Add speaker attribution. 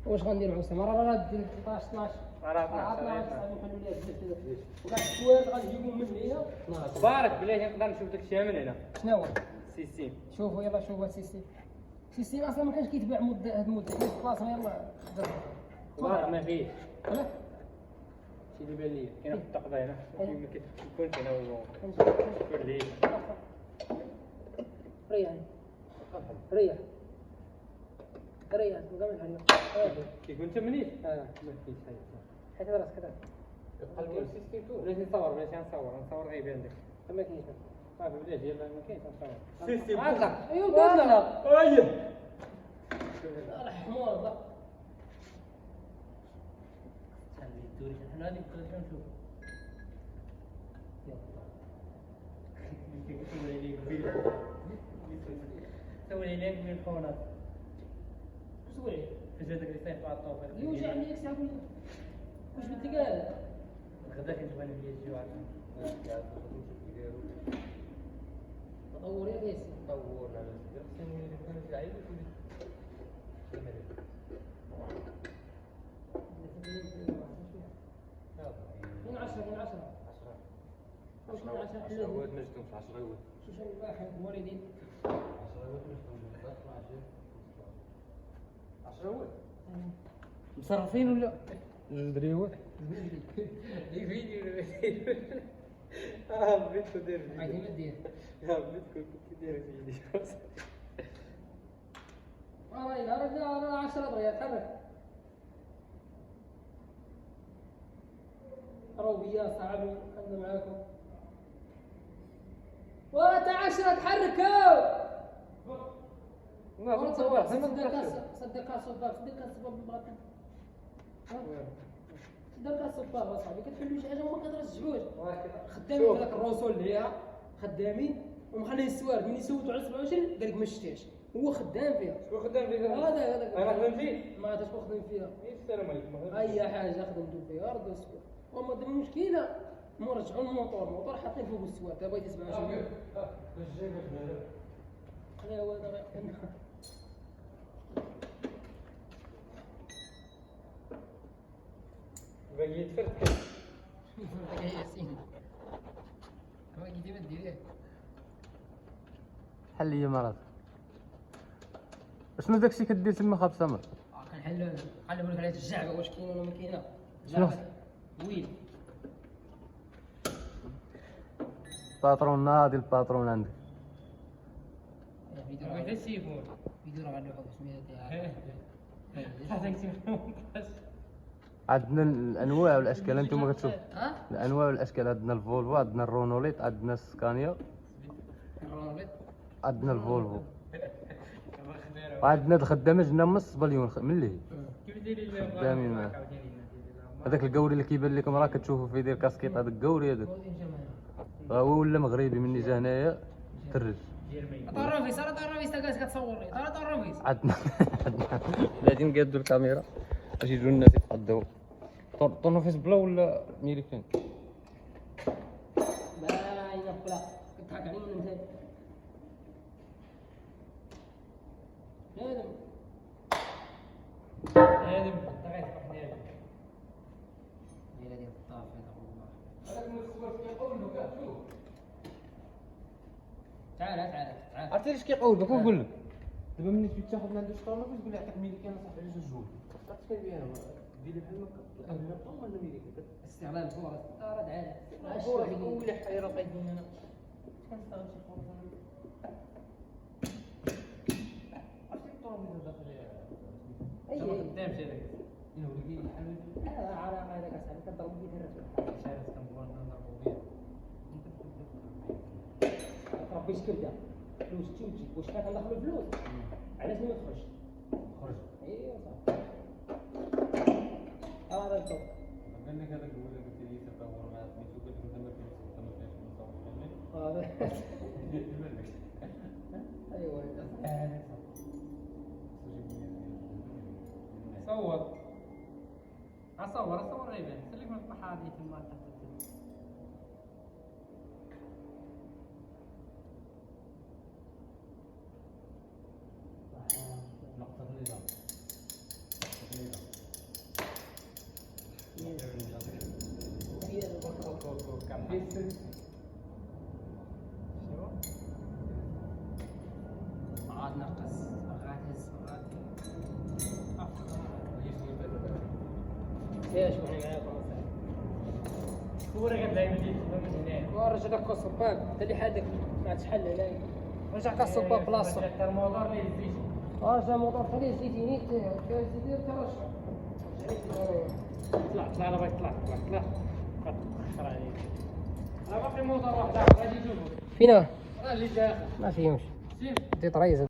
Speaker 1: واش غندير مع اسامه؟ راه دير 13 12
Speaker 2: راه
Speaker 1: 12 نحلوا ليها بزاف وكاع السواد غنجيبهم من هنا.
Speaker 2: بارك بلاتي نقدر نشوف داك الشيء من هنا.
Speaker 1: شنو هو؟
Speaker 2: سيستيم.
Speaker 1: شوفوا يلا شوفوا سيستيم. سيستيم اصلا ما كانش كيتباع مده هاد المده حيت البلاصه يلا
Speaker 2: بارك ما فيش.
Speaker 1: لا
Speaker 2: شي اللي بان ليا كاين واحد التقضى هنا ما كيكونش هنا هو شكون ليه
Speaker 1: ريح ريح ريح وكاع من الحريق
Speaker 2: كيكون تمنيت ما فيش
Speaker 1: حيت راسك كذا
Speaker 2: القلب سيستيم تو بلاتي نصور نصور غيبان داك
Speaker 1: ما كاينش
Speaker 2: صافي بلاتي يلاه ما كاينش نصور
Speaker 3: سيستيم
Speaker 1: هكا ايوا قالنا
Speaker 3: اييه
Speaker 1: الحمار هذا
Speaker 2: خلي الدوري حنا غادي نشوف سوي لي من الفونات
Speaker 1: سوي
Speaker 2: فاش هذاك اللي صايفط على الطوفيق
Speaker 1: اليوم جا عندي يكسب واش بدك قال
Speaker 2: غدا كنشوف انا ديال الجوع
Speaker 1: تطور يا قيس
Speaker 3: طور على السيستم اللي
Speaker 1: من 10 من 10 واش من 10
Speaker 3: 10 عواد ما جبتهمش 10 عواد
Speaker 1: شوف الواحد مواليدين
Speaker 3: 10 عواد ما جبتهمش 10 عواد
Speaker 2: مصرفين ولا
Speaker 3: الدريوات
Speaker 2: الفيديو بغيت ندير
Speaker 1: عادي ما دير
Speaker 2: بغيت كنت داير فيديو
Speaker 1: راه 10 دغيا تحرك روبيا صعب انا معاكم وانت 10 تحركوا
Speaker 2: ما نصور
Speaker 1: صدق صباغ بالباطن صدق صباغ اصاحبي كتحلوا شي حاجه وما كترجعوش خدامين في ذاك الروسول اللي هي خدامين ومخلين السوارد من يسوتوا على 27 قال لك ما شتيش هو خدام فيها
Speaker 2: شكون خدام فيها
Speaker 1: هذا
Speaker 2: انا خدام فيه
Speaker 1: ما عرفتش خدام فيها
Speaker 2: السلام عليكم
Speaker 1: اي حاجه خدمتو فيها رد اسكت وما دابا المشكله مرجعوا الموطور حاطين فوق السوارد دابا بغيتي تسمع شنو لا هو هذا
Speaker 2: باقي يتفرد
Speaker 1: ياسين ما قلتي ما ديريه
Speaker 3: حل لي مرات شنو داكشي كدير تما خاب سمر
Speaker 1: كنحلو نقلبوا لك على الجعبه واش كاينه ولا ما كاينه
Speaker 3: شنو؟
Speaker 1: ويل
Speaker 3: الباترون ناضي الباترون عندك
Speaker 2: بغيت السيفون
Speaker 1: يديروا على الحوش سميتها
Speaker 2: هذاك السيفون
Speaker 3: عندنا الانواع والاشكال انتم كتشوف
Speaker 1: ها
Speaker 3: الانواع والاشكال عندنا الفولفو عندنا الرونوليت عندنا السكانيا
Speaker 1: الرونالد
Speaker 3: عندنا الفولفو وعندنا الخدامه جبنا من الصبليون من اللي
Speaker 2: كيف دايرين
Speaker 3: خدامين معاه هذاك القوري اللي كيبان لكم راه كتشوفوا فيه داير كاسكيط هذاك القوري هذاك هو ولا مغربي مني جا هنايا ترج
Speaker 1: طرافيس راه طرافيس تا جالس كتصور لي راه طرافيس
Speaker 3: عندنا بلاتي نقادو الكاميرا باش يجيو الناس يتقداو طورنوفيس بلا ولا ميريكان
Speaker 1: باينه بلا كتضحك علينا انت هذا
Speaker 2: هذه طلعت وحده
Speaker 1: هي ديال الطافي الله
Speaker 2: هذاك المصور كيقول له كاع شوف
Speaker 1: تعال
Speaker 3: عرفتي علاش كيقول لك نقول لك دابا ملي تجي تاخذ من عنده طورنوفيس تقول له عطيك ميريكان صاحبي على جوج عرفتي كاين بها ديري بحال هكا انا طول ولا ميريكان
Speaker 1: استغلال الفرص راه عاد
Speaker 2: الفرص ولا حيره طايحين هنا كنستغل شي فرصه عرفتي الطوموبيل الداخليه ما خدامش هذاك انه ولقي الحل
Speaker 1: عراق هذاك اصاحبي كضرب فيه الرسول
Speaker 2: شارس كنبغوا نضربوا بيه
Speaker 1: تربيش كبده فلوس تجي وتجي واش كان كندخلوا فلوس علاش ما تخرجش
Speaker 2: خرج
Speaker 1: ايوا صافي هذا الطوب
Speaker 3: قال لك هذاك هو اللي قلت لي تطور مع سميتو قلت له انت ما كاينش
Speaker 1: ايوا
Speaker 2: صور صور غيبان سلك من الطحادي تما تحت نقطة النظام
Speaker 1: عاد نقص غاتهز ايش وحنا معاكم
Speaker 2: كورة قد لا يمدي من هنا.
Speaker 1: ورجع لك الصباك انت اللي حالك ما تحل عليك رجع كالصباك بلاصتو
Speaker 2: الموضوع ما يزيدش.
Speaker 1: رجع موضوع خليه زيتيني كازيدير ترشح
Speaker 2: طلع انا بغيت طلع خسر عليك. انا باقي موضوع واحد غادي نشوفو.
Speaker 1: فينا
Speaker 2: اللي داخل
Speaker 1: ما فيهمش
Speaker 2: سير
Speaker 1: دي طريزه